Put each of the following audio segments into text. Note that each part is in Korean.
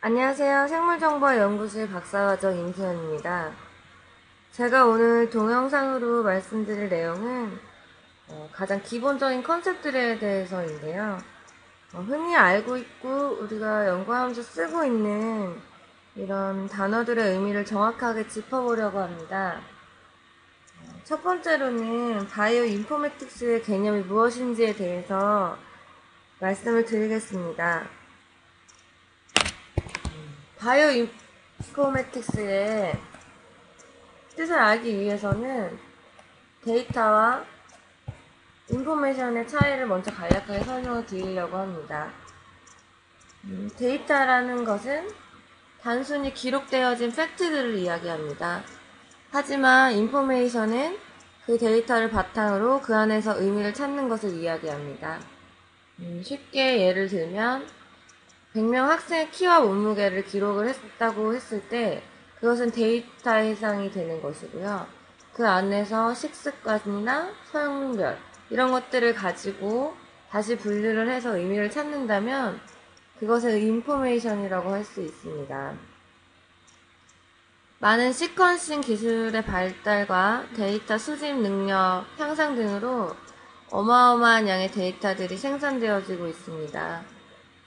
안녕하세요. 생물정보연구실 박사과정 임소연입니다. 제가 오늘 동영상으로 말씀드릴 내용은 가장 기본적인 컨셉들에 대해서인데요. 흔히 알고 있고 우리가 연구하면서 쓰고 있는 이런 단어들의 의미를 정확하게 짚어보려고 합니다. 첫 번째로는 바이오 인포메틱스의 개념이 무엇인지에 대해서 말씀을 드리겠습니다. 바이오 인포메틱스의 뜻을 알기 위해서는 데이터와 인포메이션의 차이를 먼저 간략하게 설명을 드리려고 합니다. 데이터라는 것은 단순히 기록되어진 팩트들을 이야기합니다. 하지만 인포메이션은 그 데이터를 바탕으로 그 안에서 의미를 찾는 것을 이야기합니다. 쉽게 예를 들면 100명 학생의 키와 몸무게를 기록을 했다고 했을 때 그것은 데이터 해상이 되는 것이고요. 그 안에서 식습관이나 성별 이런 것들을 가지고 다시 분류를 해서 의미를 찾는다면 그것을 인포메이션이라고 할 수 있습니다. 많은 시퀀싱 기술의 발달과 데이터 수집 능력 향상 등으로 어마어마한 양의 데이터들이 생산되어지고 있습니다.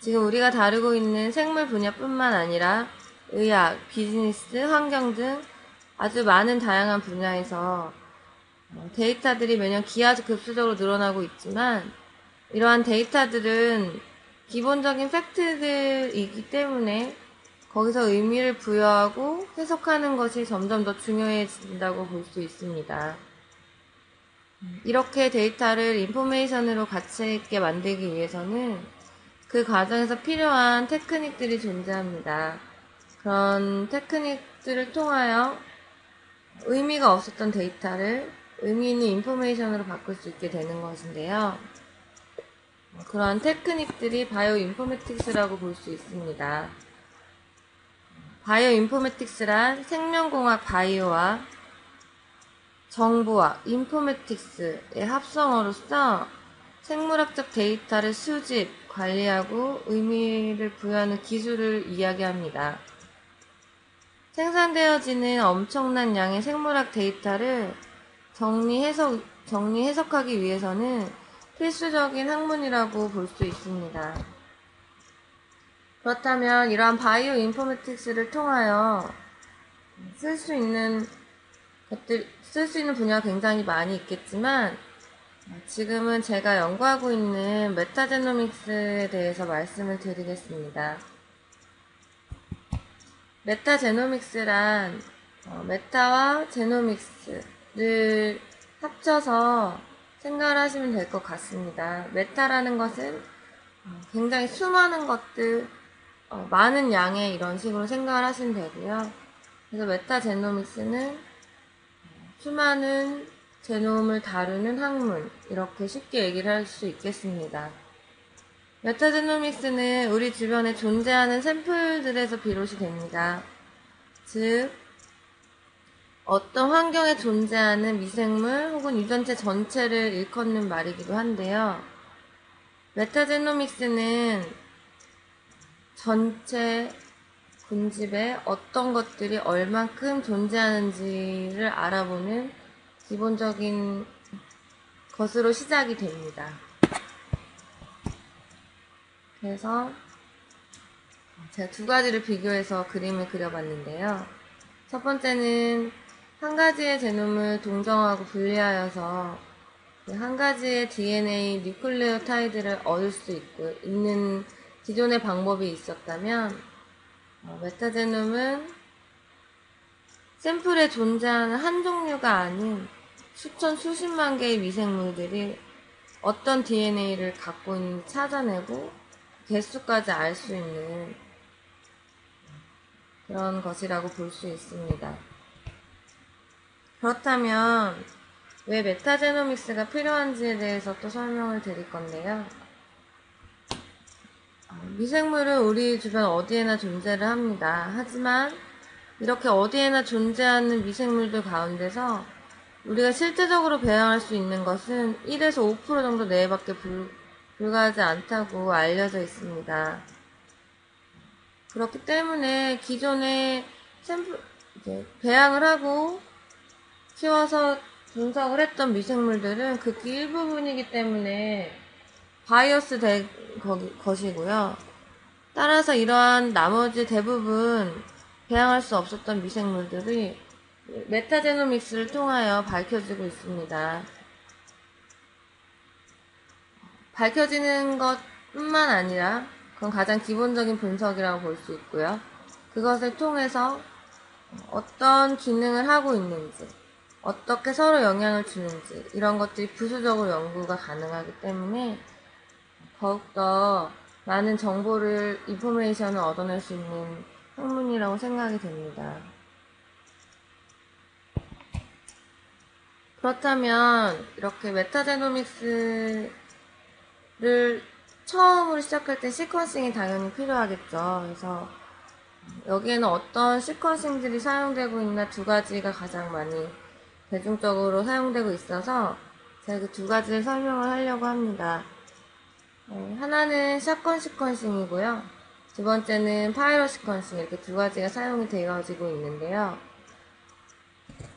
지금 우리가 다루고 있는 생물 분야뿐만 아니라 의학, 비즈니스, 환경 등 아주 많은 다양한 분야에서 데이터들이 매년 기하급수적으로 늘어나고 있지만 이러한 데이터들은 기본적인 팩트들이기 때문에 거기서 의미를 부여하고 해석하는 것이 점점 더 중요해진다고 볼 수 있습니다. 이렇게 데이터를 인포메이션으로 가치 있게 만들기 위해서는 그 과정에서 필요한 테크닉들이 존재합니다. 그런 테크닉들을 통하여 의미가 없었던 데이터를 의미 있는 인포메이션으로 바꿀 수 있게 되는 것인데요. 그런 테크닉들이 바이오 인포메틱스라고 볼 수 있습니다. 바이오 인포메틱스란 생명공학 바이오와 정보학 인포메틱스의 합성어로서 생물학적 데이터를 수집, 관리하고 의미를 부여하는 기술을 이야기합니다. 생산되어지는 엄청난 양의 생물학 데이터를 정리해석하기 위해서는 필수적인 학문이라고 볼 수 있습니다. 그렇다면 이러한 바이오 인포메틱스를 통하여 쓸 수 있는 분야가 굉장히 많이 있겠지만 지금은 제가 연구하고 있는 메타제노믹스에 대해서 말씀을 드리겠습니다. 메타제노믹스란 메타와 제노믹스를 합쳐서 생각을 하시면 될 것 같습니다. 메타라는 것은 굉장히 수많은 것들, 많은 양의 이런 식으로 생각을 하시면 되고요. 그래서 메타제노믹스는 수많은 제놈을 다루는 학문, 이렇게 쉽게 얘기를 할 수 있겠습니다. 메타제노믹스는 우리 주변에 존재하는 샘플들에서 비롯이 됩니다. 즉, 어떤 환경에 존재하는 미생물 혹은 유전체 전체를 일컫는 말이기도 한데요. 메타제노믹스는 전체 군집에 어떤 것들이 얼만큼 존재하는지를 알아보는 기본적인 것으로 시작이 됩니다. 그래서 제가 두 가지를 비교해서 그림을 그려봤는데요. 첫 번째는 한 가지의 제놈을 동정하고 분리하여서 그 한 가지의 DNA 뉴클레오타이드를 얻을 수 있는 기존의 방법이 있었다면 메타제놈은 샘플에 존재하는 한 종류가 아닌 수천 수십만 개의 미생물들이 어떤 DNA를 갖고 있는지 찾아내고 개수까지 알 수 있는 그런 것이라고 볼 수 있습니다. 그렇다면 왜 메타제노믹스가 필요한지에 대해서 또 설명을 드릴 건데요. 미생물은 우리 주변 어디에나 존재를 합니다. 하지만 이렇게 어디에나 존재하는 미생물들 가운데서 우리가 실제적으로 배양할 수 있는 것은 1에서 5% 정도 내외밖에 불과하지 않다고 알려져 있습니다. 그렇기 때문에 기존에 이제 배양을 하고 키워서 분석을 했던 미생물들은 극히 일부분이기 때문에 바이어스 된 것이고요. 따라서 이러한 나머지 대부분 배양할 수 없었던 미생물들이 메타제노믹스를 통하여 밝혀지고 있습니다. 밝혀지는 것뿐만 아니라 그건 가장 기본적인 분석이라고 볼 수 있고요. 그것을 통해서 어떤 기능을 하고 있는지, 어떻게 서로 영향을 주는지 이런 것들이 부수적으로 연구가 가능하기 때문에 더욱더 많은 정보를, 인포메이션을 얻어낼 수 있는 학문이라고 생각이 됩니다. 그렇다면 이렇게 메타제노믹스를 처음으로 시작할 때 시퀀싱이 당연히 필요하겠죠. 그래서 여기에는 어떤 시퀀싱들이 사용되고 있나 두 가지가 가장 많이 대중적으로 사용되고 있어서 제가 그 두 가지를 설명을 하려고 합니다. 하나는 샷건 시퀀싱이고요. 두 번째는 파이로 시퀀싱, 이렇게 두 가지가 사용이 되어지고 있는데요.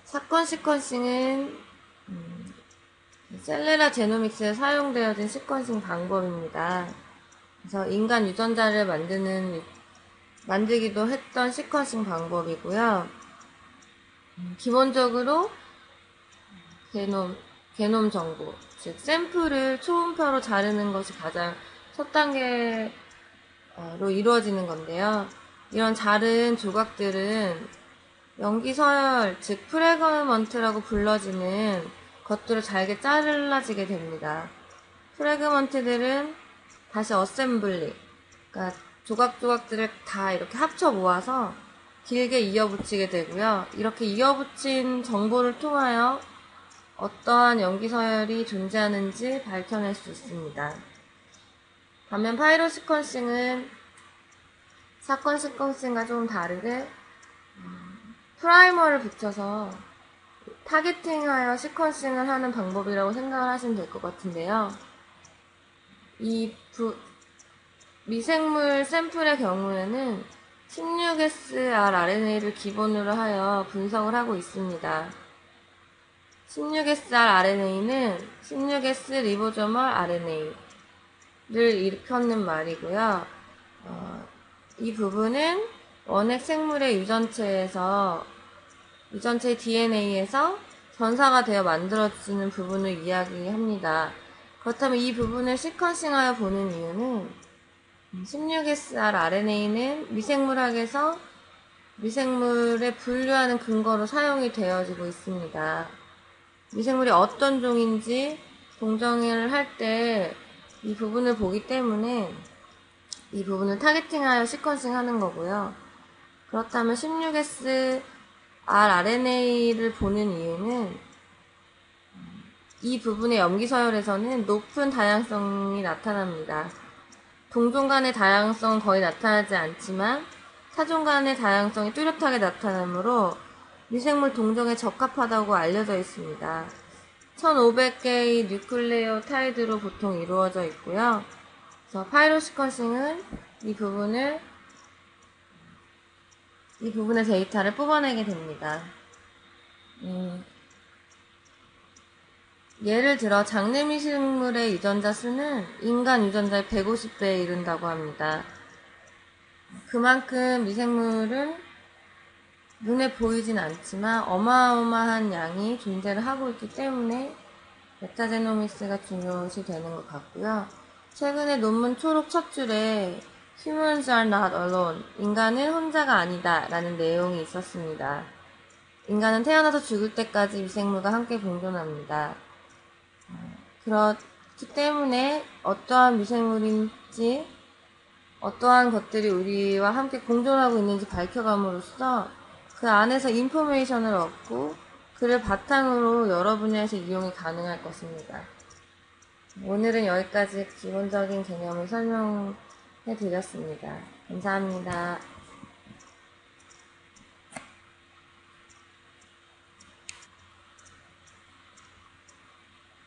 샷건 시퀀싱은 셀레라 제노믹스에 사용되어진 시퀀싱 방법입니다. 그래서 인간 유전자를 만들기도 했던 시퀀싱 방법이고요. 기본적으로 게놈 정보, 즉 샘플을 초음파로 자르는 것이 가장 첫 단계로 이루어지는 건데요. 이런 자른 조각들은 염기서열, 즉 프래그먼트라고 불러지는 것들을 잘게 잘라지게 됩니다. 프래그먼트들은 다시 어셈블리, 그러니까 조각조각들을 다 이렇게 합쳐 모아서 길게 이어붙이게 되고요. 이렇게 이어붙인 정보를 통하여 어떠한 염기서열이 존재하는지 밝혀낼 수 있습니다. 반면 파이로 시퀀싱은 샷건 시퀀싱과 조금 다르게 프라이머를 붙여서 타겟팅하여 시퀀싱을 하는 방법이라고 생각을 하시면 될 것 같은데요. 이 미생물 샘플의 경우에는 16S rRNA를 기본으로 하여 분석을 하고 있습니다. 16S rRNA는 16S 리보조멀 RNA를 일컫는 말이고요. 이 부분은 원핵 생물의 유전체 DNA에서 전사가 되어 만들어지는 부분을 이야기합니다. 그렇다면 이 부분을 시퀀싱하여 보는 이유는 16SR RNA는 미생물학에서 미생물을 분류하는 근거로 사용이 되어지고 있습니다. 미생물이 어떤 종인지 동정을 할 때 이 부분을 보기 때문에 이 부분을 타겟팅하여 시퀀싱 하는 거고요. 그렇다면 16S rRNA를 보는 이유는 이 부분의 염기서열에서는 높은 다양성이 나타납니다. 동종 간의 다양성은 거의 나타나지 않지만 타종 간의 다양성이 뚜렷하게 나타나므로 미생물 동종에 적합하다고 알려져 있습니다. 1500개의 뉴클레오타이드로 보통 이루어져 있고요. 그래서 파이로 시퀀싱은 이 부분의 데이터를 뽑아내게 됩니다. 예를 들어 장내 미생물의 유전자 수는 인간 유전자의 150배에 이른다고 합니다. 그만큼 미생물은 눈에 보이진 않지만 어마어마한 양이 존재를 하고 있기 때문에 메타제노믹스가 중요시 되는 것 같고요. 최근에 논문 초록 첫 줄에 Humans are not alone. 인간은 혼자가 아니다 라는 내용이 있었습니다. 인간은 태어나서 죽을 때까지 미생물과 함께 공존합니다. 그렇기 때문에 어떠한 미생물인지 어떠한 것들이 우리와 함께 공존하고 있는지 밝혀감으로써 그 안에서 인포메이션을 얻고 그를 바탕으로 여러 분야에서 이용이 가능할 것입니다. 오늘은 여기까지 기본적인 개념을 설명해 드렸습니다. 감사합니다.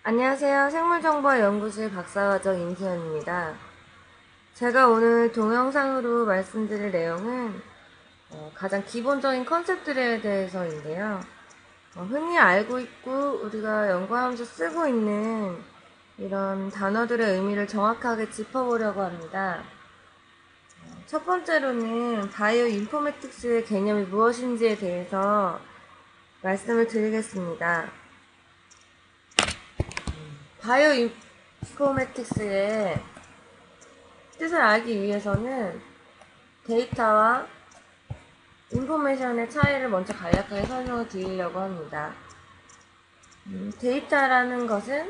안녕하세요. 생물정보연구실 박사과정 임수연입니다. 제가 오늘 동영상으로 말씀드릴 내용은 가장 기본적인 컨셉들에 대해서인데요. 흔히 알고 있고 우리가 연구하면서 쓰고 있는 이런 단어들의 의미를 정확하게 짚어보려고 합니다. 첫 번째로는 바이오 인포메틱스의 개념이 무엇인지에 대해서 말씀을 드리겠습니다. 바이오 인포메틱스의 뜻을 알기 위해서는 데이터와 인포메이션의 차이를 먼저 간략하게 설명을 드리려고 합니다. 데이터라는 것은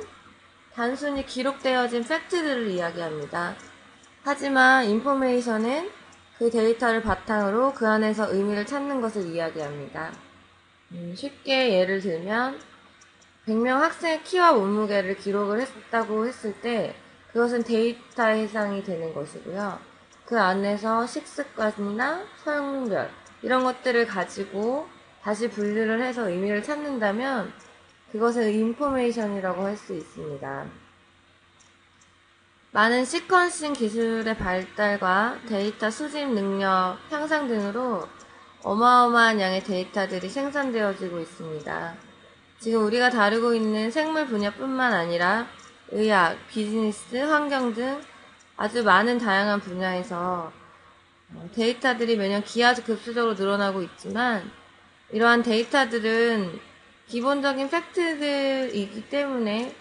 단순히 기록되어진 팩트들을 이야기합니다. 하지만 인포메이션은 그 데이터를 바탕으로 그 안에서 의미를 찾는 것을 이야기합니다. 쉽게 예를 들면 100명 학생의 키와 몸무게를 기록을 했다고 했을 때 그것은 데이터의 해당이 되는 것이고요. 그 안에서 식습관이나 성별 이런 것들을 가지고 다시 분류를 해서 의미를 찾는다면 그것을 인포메이션이라고 할 수 있습니다. 많은 시퀀싱 기술의 발달과 데이터 수집 능력 향상 등으로 어마어마한 양의 데이터들이 생산되어지고 있습니다. 지금 우리가 다루고 있는 생물 분야뿐만 아니라 의학, 비즈니스, 환경 등 아주 많은 다양한 분야에서 데이터들이 매년 기하급수적으로 늘어나고 있지만 이러한 데이터들은 기본적인 팩트들이기 때문에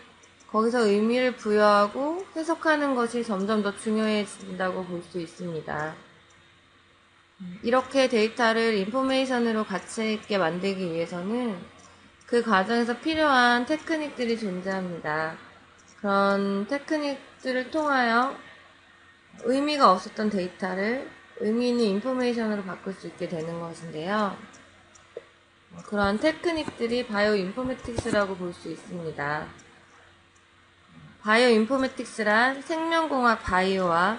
거기서 의미를 부여하고 해석하는 것이 점점 더 중요해진다고 볼 수 있습니다. 이렇게 데이터를 인포메이션으로 가치 있게 만들기 위해서는 그 과정에서 필요한 테크닉들이 존재합니다. 그런 테크닉들을 통하여 의미가 없었던 데이터를 의미 있는 인포메이션으로 바꿀 수 있게 되는 것인데요. 그러한 테크닉들이 바이오 인포메틱스라고 볼 수 있습니다. 바이오 인포메틱스란 생명공학 바이오와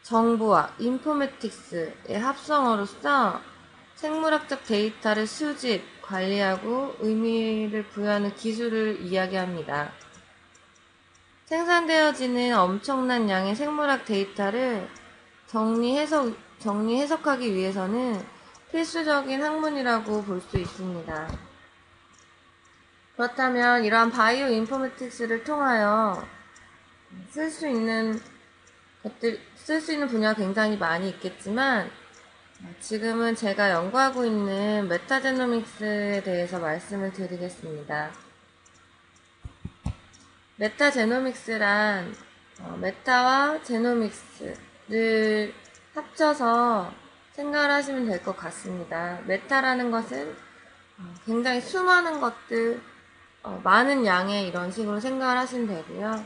정보학 인포메틱스의 합성어로서 생물학적 데이터를 수집, 관리하고 의미를 부여하는 기술을 이야기합니다. 생산되어지는 엄청난 양의 생물학 데이터를 정리해석하기 위해서는 필수적인 학문이라고 볼 수 있습니다. 그렇다면 이러한 바이오 인포메틱스를 통하여 쓸 수 있는 분야가 굉장히 많이 있겠지만 지금은 제가 연구하고 있는 메타제노믹스에 대해서 말씀을 드리겠습니다. 메타제노믹스란 메타와 제노믹스를 합쳐서 생각을 하시면 될 것 같습니다. 메타라는 것은 굉장히 수많은 것들, 많은 양의 이런 식으로 생각을 하시면 되고요.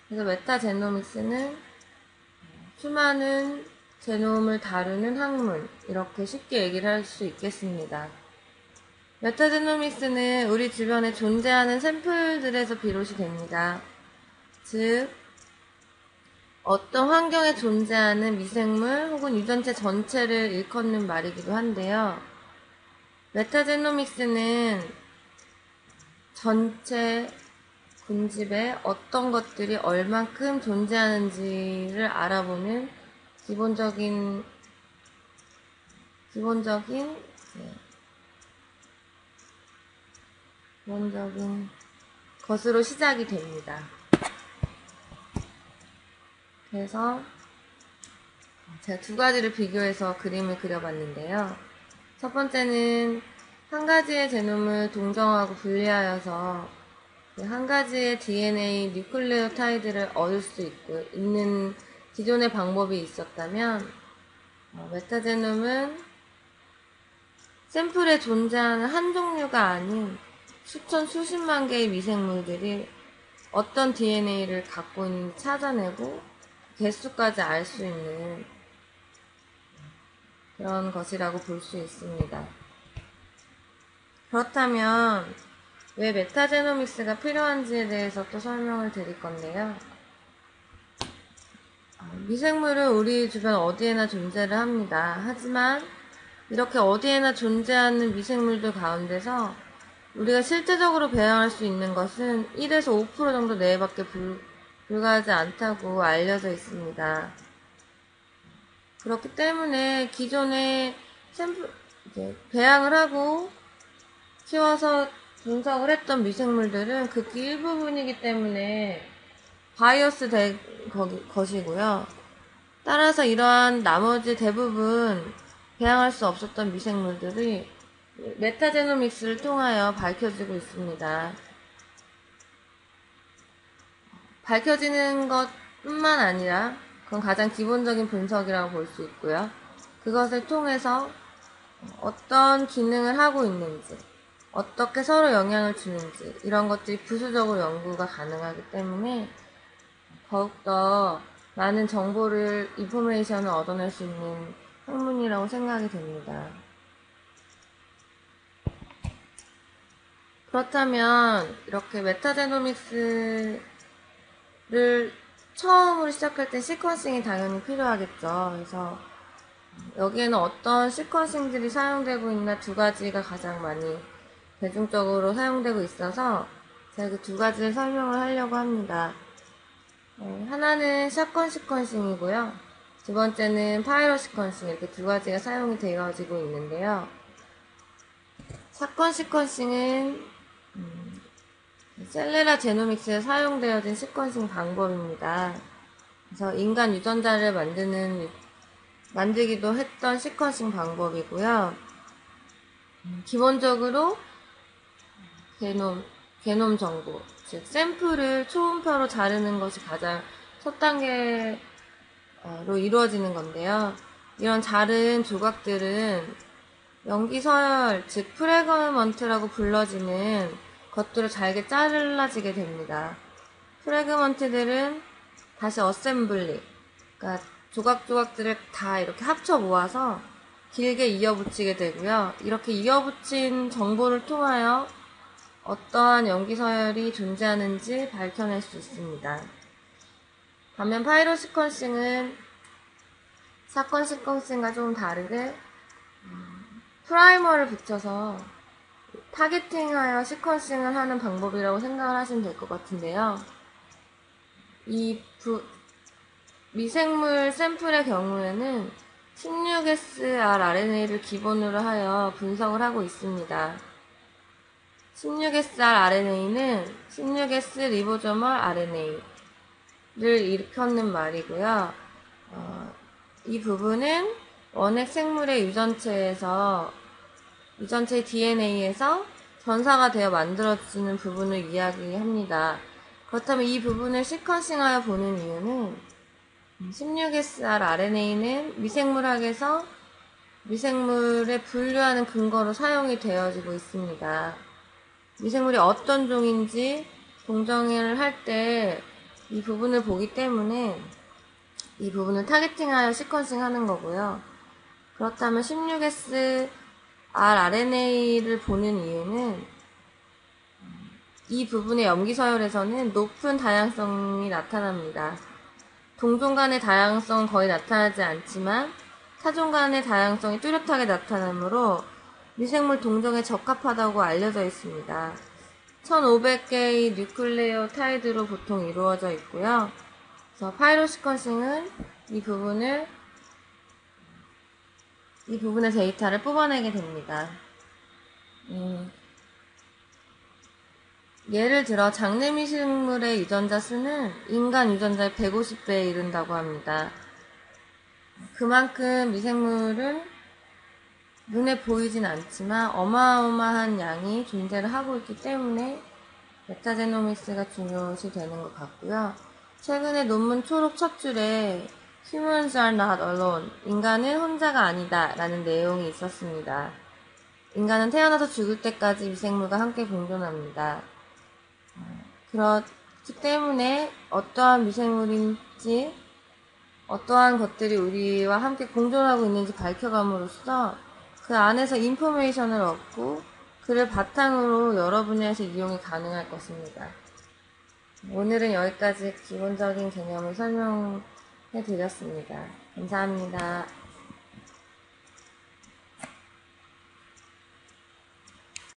그래서 메타제노믹스는 수많은 제놈을 다루는 학문, 이렇게 쉽게 얘기를 할 수 있겠습니다. 메타제노믹스는 우리 주변에 존재하는 샘플들에서 비롯이 됩니다. 즉, 어떤 환경에 존재하는 미생물 혹은 유전체 전체를 일컫는 말이기도 한데요. 메타제노믹스는 전체 군집에 어떤 것들이 얼만큼 존재하는지를 알아보는 기본적인 것으로 시작이 됩니다. 그래서 제가 두 가지를 비교해서 그림을 그려봤는데요. 첫 번째는 한 가지의 제놈을 동정하고 분리하여서 한 가지의 DNA 뉴클레오타이드를 얻을 수 있는 기존의 방법이 있었다면 메타제놈은 샘플에 존재하는 한 종류가 아닌 수천 수십만 개의 미생물들이 어떤 DNA를 갖고 있는지 찾아내고 개수까지 알 수 있는 그런 것이라고 볼 수 있습니다. 그렇다면 왜 메타제노믹스가 필요한지에 대해서 또 설명을 드릴 건데요. 미생물은 우리 주변 어디에나 존재를 합니다. 하지만 이렇게 어디에나 존재하는 미생물들 가운데서 우리가 실제적으로 배양할 수 있는 것은 1에서 5% 정도 내외밖에 불가하지 않다고 알려져 있습니다. 그렇기 때문에 기존에 배양을 하고 키워서 분석을 했던 미생물들은 극히 일부분이기 때문에 바이어스 된 것이고요. 따라서 이러한 나머지 대부분 배양할 수 없었던 미생물들이 메타제노믹스를 통하여 밝혀지고 있습니다. 밝혀지는 것뿐만 아니라 그건 가장 기본적인 분석이라고 볼 수 있고요. 그것을 통해서 어떤 기능을 하고 있는지, 어떻게 서로 영향을 주는지 이런 것들이 부수적으로 연구가 가능하기 때문에 더욱더 많은 정보를, 인포메이션을 얻어낼 수 있는 학문이라고 생각이 됩니다. 그렇다면 이렇게 메타제노믹스를 처음으로 시작할 때 시퀀싱이 당연히 필요하겠죠. 그래서 여기에는 어떤 시퀀싱들이 사용되고 있나 두 가지가 가장 많이 대중적으로 사용되고 있어서 제가 그 두 가지를 설명을 하려고 합니다. 하나는 샷건 시퀀싱이고요. 두 번째는 파이로 시퀀싱, 이렇게 두 가지가 사용이 되어지고 있는데요. 샷건 시퀀싱은 셀레라 제노믹스에 사용되어진 시퀀싱 방법입니다. 그래서 인간 유전자를 만들기도 했던 시퀀싱 방법이고요. 기본적으로 게놈 정보, 즉 샘플을 초음파로 자르는 것이 가장 첫 단계로 이루어지는 건데요. 이런 자른 조각들은 염기서열, 즉 프래그먼트라고 불러지는 것들을 잘게 잘라지게 됩니다. 프래그먼트들은 다시 어셈블리, 그러니까 조각조각들을 다 이렇게 합쳐 모아서 길게 이어붙이게 되고요. 이렇게 이어붙인 정보를 통하여 어떠한 염기서열이 존재하는지 밝혀낼 수 있습니다. 반면 파이로 시퀀싱은 샷건 시퀀싱과 조금 다르게 프라이머를 붙여서 타겟팅하여 시퀀싱을 하는 방법이라고 생각을 하시면 될 것 같은데요. 이 미생물 샘플의 경우에는 16S rRNA를 기본으로 하여 분석을 하고 있습니다. 16S rRNA는 16S 리보조멀 RNA를 일컫는 말이고요. 이 부분은 원핵 생물의 유전체의 DNA에서 전사가 되어 만들어지는 부분을 이야기합니다. 그렇다면 이 부분을 시퀀싱하여 보는 이유는 16SR RNA는 미생물학에서 미생물을 분류하는 근거로 사용이 되어지고 있습니다. 미생물이 어떤 종인지 동정을 할 때 이 부분을 보기 때문에 이 부분을 타겟팅하여 시퀀싱 하는 거고요. 그렇다면 16S rRNA를 보는 이유는 이 부분의 염기서열에서는 높은 다양성이 나타납니다. 동종 간의 다양성은 거의 나타나지 않지만 타종 간의 다양성이 뚜렷하게 나타나므로 미생물 동종에 적합하다고 알려져 있습니다. 1500개의 뉴클레오타이드로 보통 이루어져 있고요. 그래서 파이로 시퀀싱은 이 부분의 데이터를 뽑아내게 됩니다. 예를 들어 장내 미생물의 유전자 수는 인간 유전자의 150배에 이른다고 합니다. 그만큼 미생물은 눈에 보이진 않지만 어마어마한 양이 존재를 하고 있기 때문에 메타제노믹스가 중요시 되는 것 같고요. 최근에 논문 초록 첫 줄에 Humans are not alone. 인간은 혼자가 아니다 라는 내용이 있었습니다. 인간은 태어나서 죽을 때까지 미생물과 함께 공존합니다. 그렇기 때문에 어떠한 미생물인지 어떠한 것들이 우리와 함께 공존하고 있는지 밝혀감으로써 그 안에서 인포메이션을 얻고 그를 바탕으로 여러 분야에서 이용이 가능할 것입니다. 오늘은 여기까지 기본적인 개념을 설명해 드렸습니다. 감사합니다.